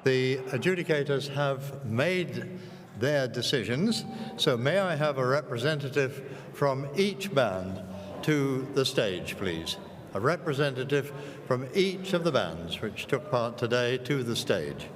The adjudicators have made their decisions, so may I have a representative from each band to the stage, please? A representative from each of the bands which took part today to the stage.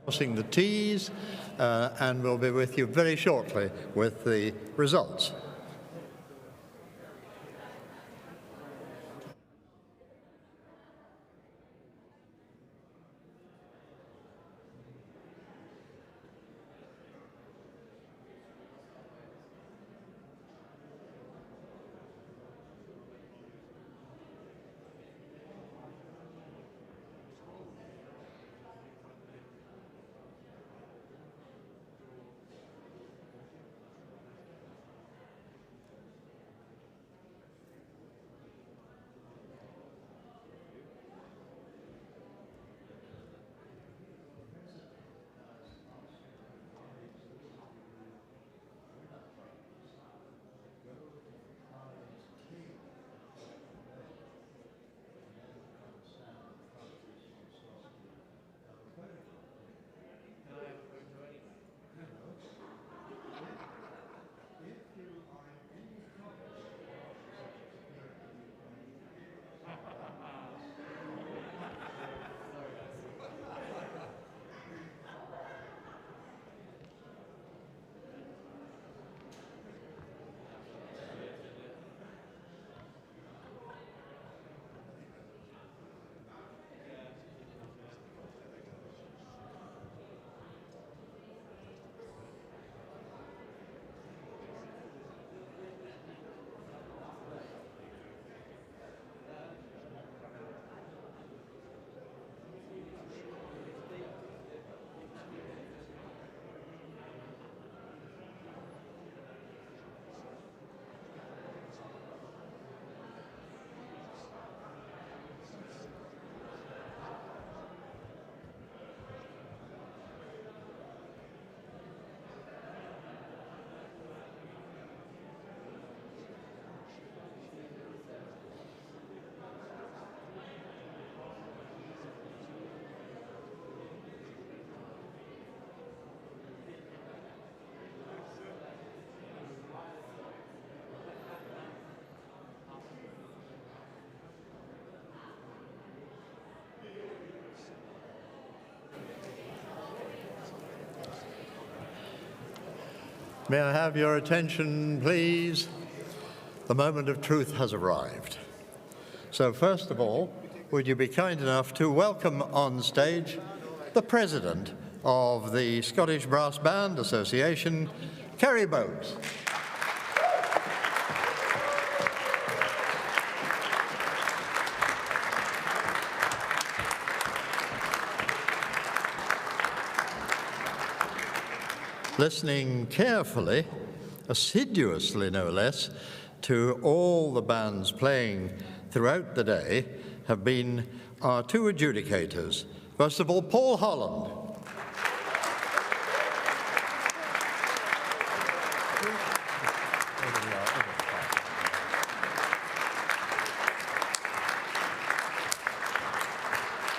crossing the T's, and we'll be with you very shortly with the results. May I have your attention, please? The moment of truth has arrived. So first of all, would you be kind enough to welcome on stage the President of the Scottish Brass Band Association, Kerry Bowes. Listening carefully, assiduously no less, to all the bands playing throughout the day have been our two adjudicators. First of all, Paul Holland.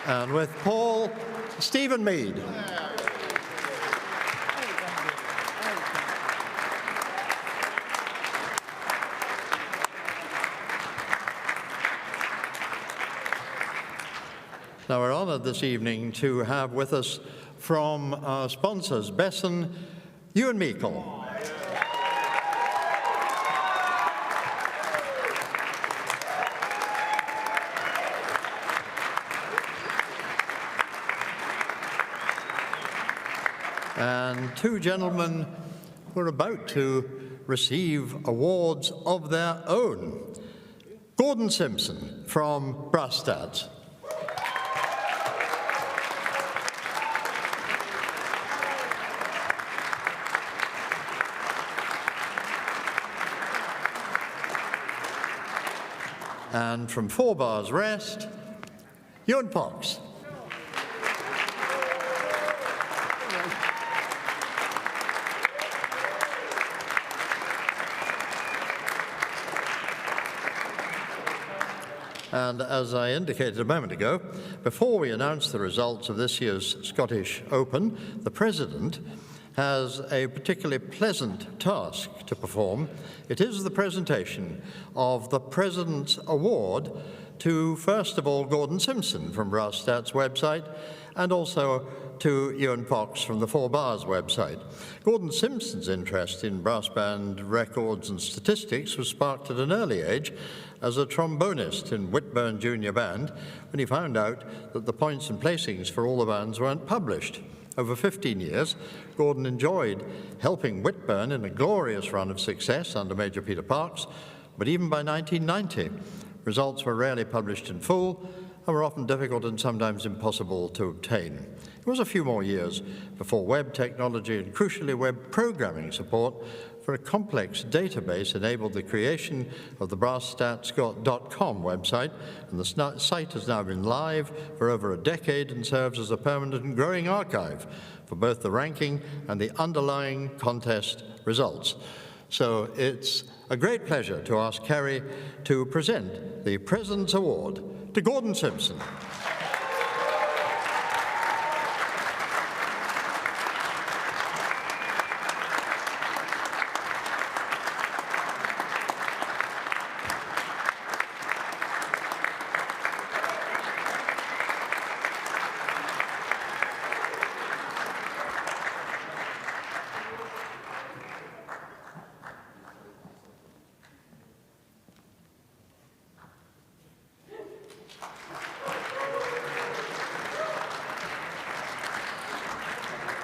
And with Paul, Stephen Mead. Now, we're honoured this evening to have with us from our sponsors, Besson, Ewan Meikle. And two gentlemen who are about to receive awards of their own. Gordon Simpson from Brastad. And from 4 Bars Rest, Ewan Fox. And as I indicated a moment ago, before we announce the results of this year's Scottish Open, the President has a particularly pleasant task to perform. It is the presentation of the President's Award to, first of all, Gordon Simpson from Brass Stats website, and also to Ewan Fox from the Four Bars website. Gordon Simpson's interest in brass band records and statistics was sparked at an early age as a trombonist in Whitburn Junior Band when he found out that the points and placings for all the bands weren't published. Over 15 years, Gordon enjoyed helping Whitburn in a glorious run of success under Major Peter Parks, but even by 1990, results were rarely published in full and were often difficult and sometimes impossible to obtain. It was a few more years before web technology and, crucially, web programming support for a complex database enabled the creation of the BrassStats.com website, and the site has now been live for over a decade and serves as a permanent and growing archive for both the ranking and the underlying contest results. So it's a great pleasure to ask Kerry to present the President's Award to Gordon Simpson.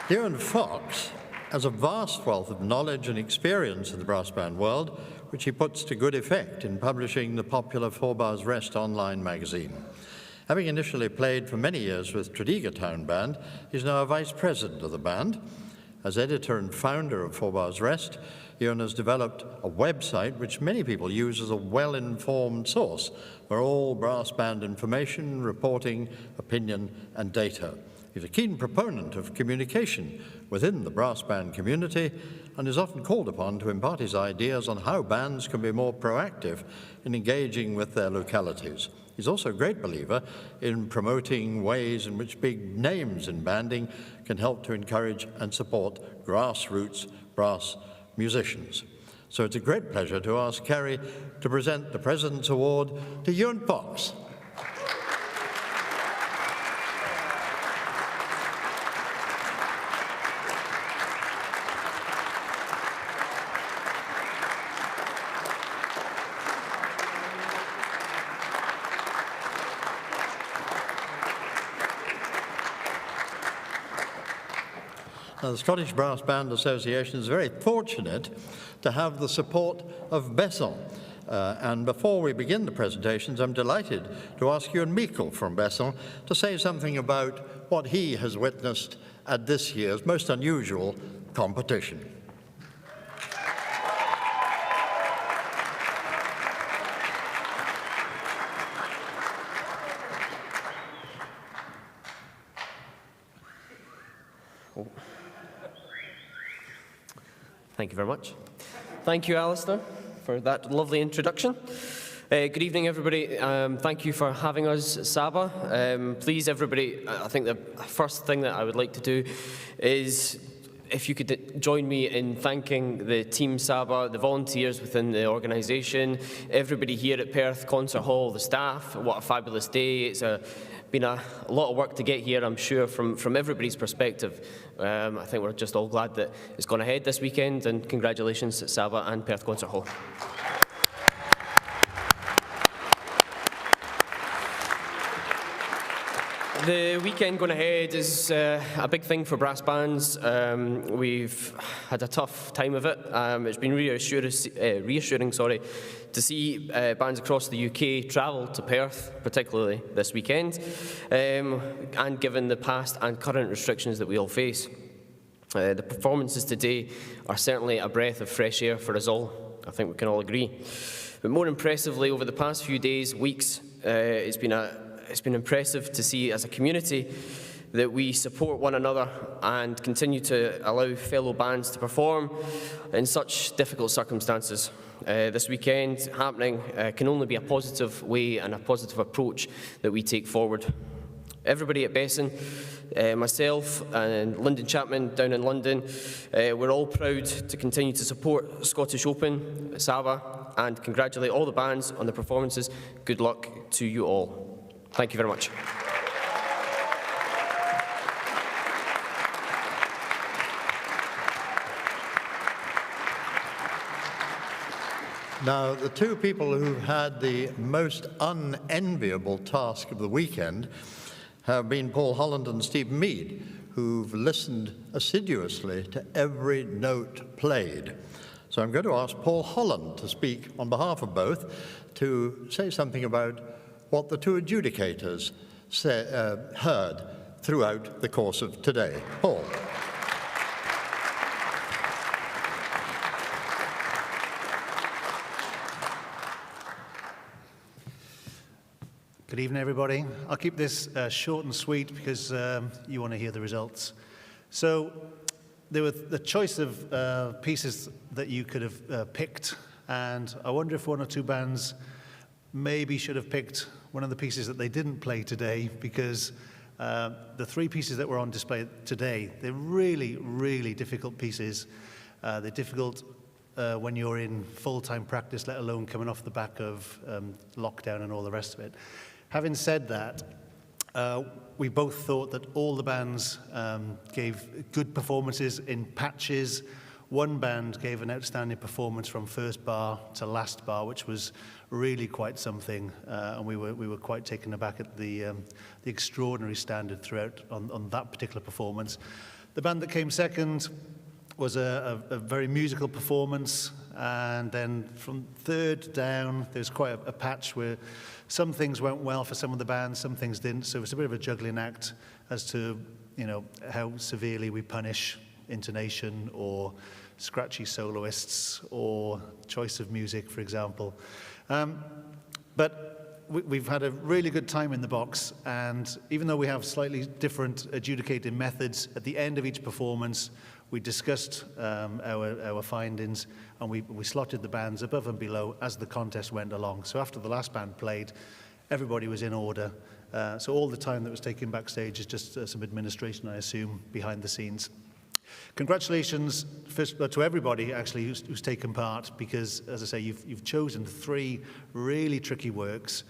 Ewan Fox has a vast wealth of knowledge and experience in the brass band world, which he puts to good effect in publishing the popular Four Bars Rest online magazine. Having initially played for many years with Tredegar Town Band, he's now a vice president of the band. As editor and founder of Four Bars Rest, Ewan has developed a website which many people use as a well-informed source for all brass band information, reporting, opinion, and data. He's a keen proponent of communication within the brass band community and is often called upon to impart his ideas on how bands can be more proactive in engaging with their localities. He's also a great believer in promoting ways in which big names in banding can help to encourage and support grassroots brass musicians. So it's a great pleasure to ask Kerry to present the President's Award to Ewan Fox. Now, the Scottish Brass Band Association is very fortunate to have the support of Besson. And before we begin the presentations, I'm delighted to ask Ewan Meikle from Besson to say something about what he has witnessed at this year's most unusual competition. Thank you very much. Thank you, Alistair, for that lovely introduction. Good evening, everybody. Thank you for having us, Saba. Please, everybody, I think the first thing that I would like to do is if you could join me in thanking the Team Saba, the volunteers within the organisation, everybody here at Perth Concert Hall, the staff. What a fabulous day. It's been a lot of work to get here, I'm sure, from everybody's perspective. I think we're just all glad that it's gone ahead this weekend, and congratulations to Saba and Perth Concert Hall. The weekend going ahead is a big thing for brass bands. We've had a tough time of it. It's been reassuring, to see bands across the UK travel to Perth, particularly this weekend, and given the past and current restrictions that we all face. The performances today are certainly a breath of fresh air for us all. I think we can all agree. But more impressively, over the past few days, weeks, it's been impressive to see as a community that we support one another and continue to allow fellow bands to perform in such difficult circumstances. This weekend happening can only be a positive way and a positive approach that we take forward. Everybody at Besson, myself and Lyndon Chapman down in London, we're all proud to continue to support Scottish Open, Saba, and congratulate all the bands on the performances. Good luck to you all. Thank you very much. Now, the two people who've had the most unenviable task of the weekend have been Paul Holland and Stephen Mead, who've listened assiduously to every note played. So I'm going to ask Paul Holland to speak on behalf of both, to say something about what the two adjudicators heard throughout the course of today. Paul. Good evening, everybody. I'll keep this short and sweet because you want to hear the results. So there were the choice of pieces that you could have picked, and I wonder if one or two bands maybe should have picked one of the pieces that they didn't play today, because the three pieces that were on display today, they're really, really difficult pieces. They're difficult when you're in full-time practice, let alone coming off the back of lockdown and all the rest of it. Having said that, we both thought that all the bands gave good performances in patches. One band gave an outstanding performance from first bar to last bar, which was really quite something, and we were quite taken aback at the extraordinary standard throughout on that particular performance. The band that came second was a very musical performance, and then from third down, there's quite a patch where some things went well for some of the bands, some things didn't, so it's a bit of a juggling act as to, you know, how severely we punish intonation or scratchy soloists or choice of music, for example. But we've had a really good time in the box, and even though we have slightly different adjudicating methods, at the end of each performance, we discussed our findings, and we slotted the bands above and below as the contest went along. So after the last band played, everybody was in order. So all the time that was taken backstage is just some administration, I assume, behind the scenes. Congratulations first, to everybody actually who's taken part, because, as I say, you've chosen three really tricky works.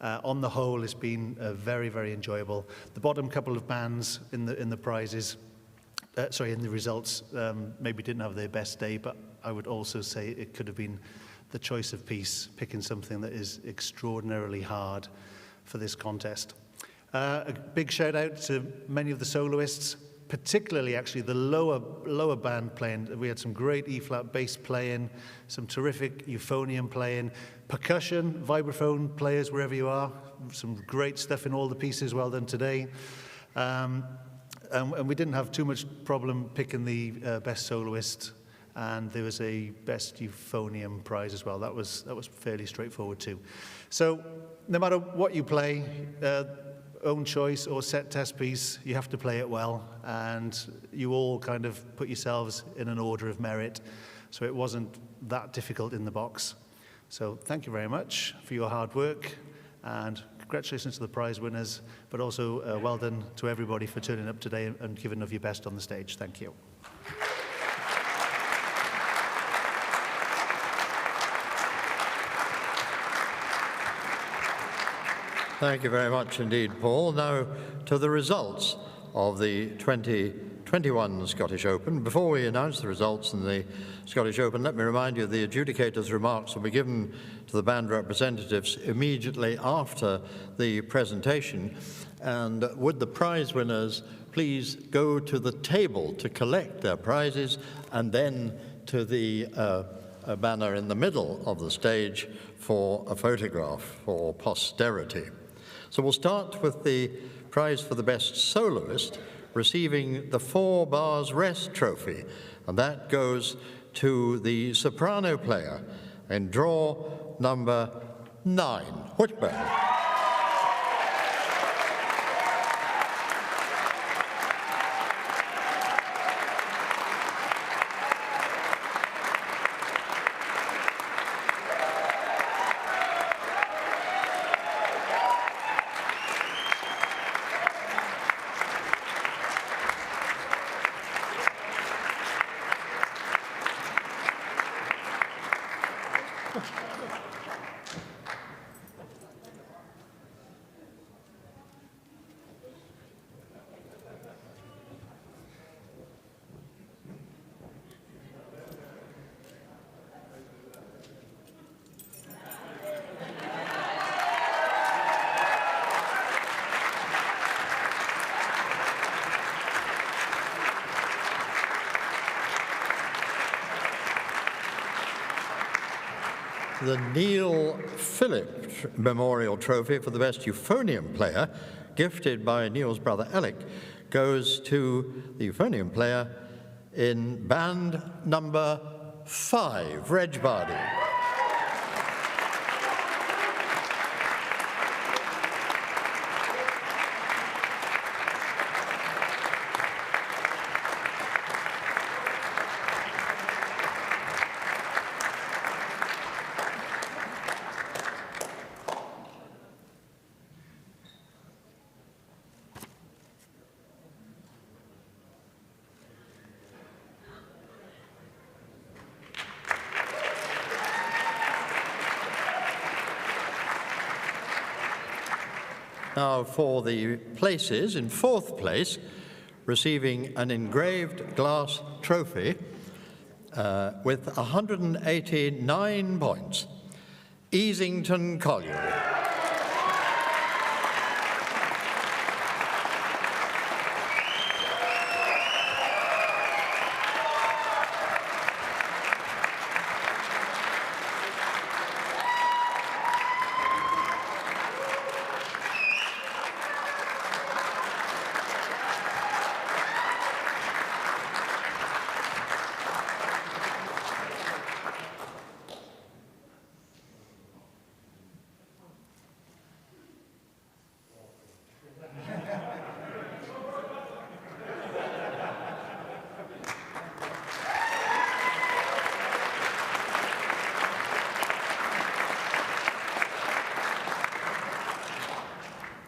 On the whole, it's been very, very enjoyable. The bottom couple of bands in the prizes, in the results, maybe didn't have their best day, but I would also say it could have been the choice of piece, picking something that is extraordinarily hard for this contest. A big shout out to many of the soloists, particularly actually the lower band playing. We had some great E-flat bass playing, some terrific euphonium playing, percussion, vibraphone players wherever you are, some great stuff in all the pieces. Well done today. And we didn't have too much problem picking the best soloist, and there was a best euphonium prize as well. That was fairly straightforward too. So no matter what you play, own choice or set test piece, you have to play it well, and you all kind of put yourselves in an order of merit, so it wasn't that difficult in the box. So thank you very much for your hard work, and congratulations to the prize winners, but also well done to everybody for turning up today and giving of your best on the stage. Thank you. Thank you very much indeed, Paul. Now to the results of the 2021 Scottish Open. Before we announce the results in the Scottish Open, let me remind you the adjudicators' remarks will be given to the band representatives immediately after the presentation. And would the prize winners please go to the table to collect their prizes, and then to the banner in the middle of the stage for a photograph for posterity. So we'll start with the prize for the best soloist, receiving the 4 Bars Rest Trophy, and that goes to the soprano player in draw number 9, Whitburn. the Neil Phillip Memorial Trophy for the best euphonium player, gifted by Neil's brother Alec, goes to the euphonium player in band number 5, Reg Vardy. Now for the places, in 4th place, receiving an engraved glass trophy with 189 points, Easington Colliery.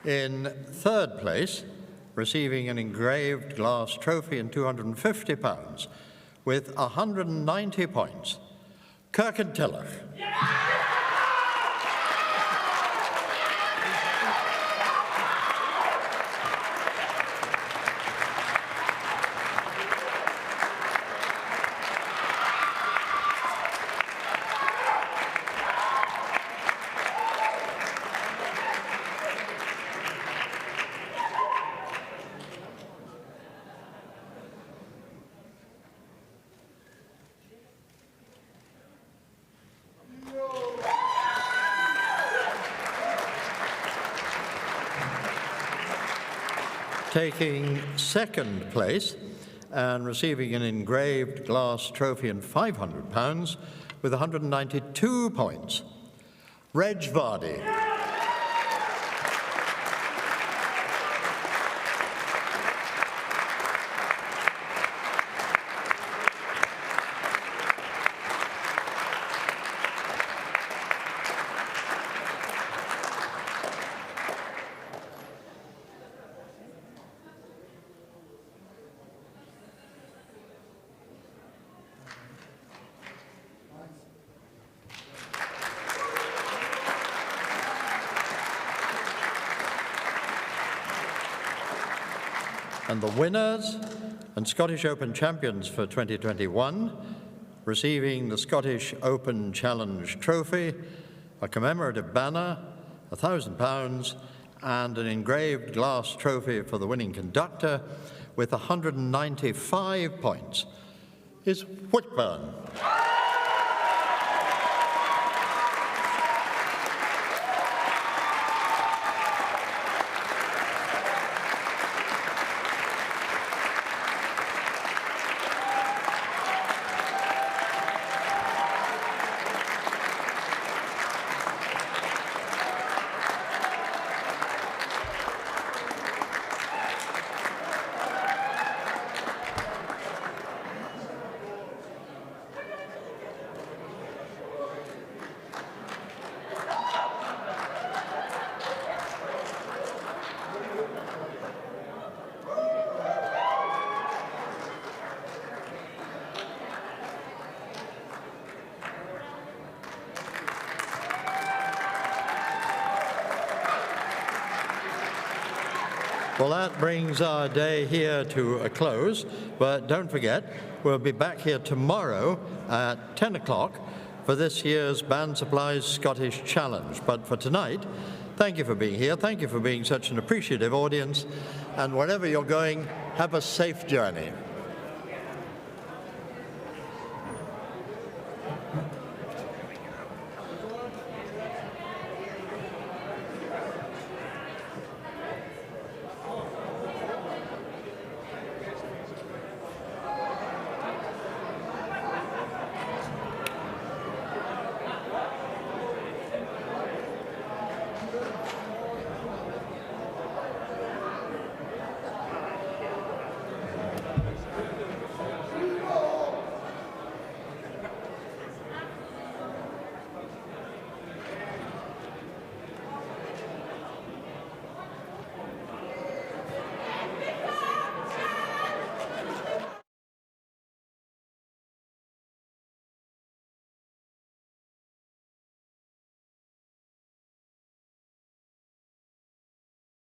In 3rd place, receiving an engraved glass trophy and £250 with 190 points, Kirkentillagh. Taking 2nd place and receiving an engraved glass trophy and £500 with 192 points, Reg Vardy. And the winners and Scottish Open champions for 2021, receiving the Scottish Open Challenge Trophy, a commemorative banner, £1,000, and an engraved glass trophy for the winning conductor with 195 points, is Whitburn. Well, that brings our day here to a close, but don't forget, we'll be back here tomorrow at 10 o'clock for this year's Band Supplies Scottish Challenge. But for tonight, thank you for being here, thank you for being such an appreciative audience, and wherever you're going, have a safe journey.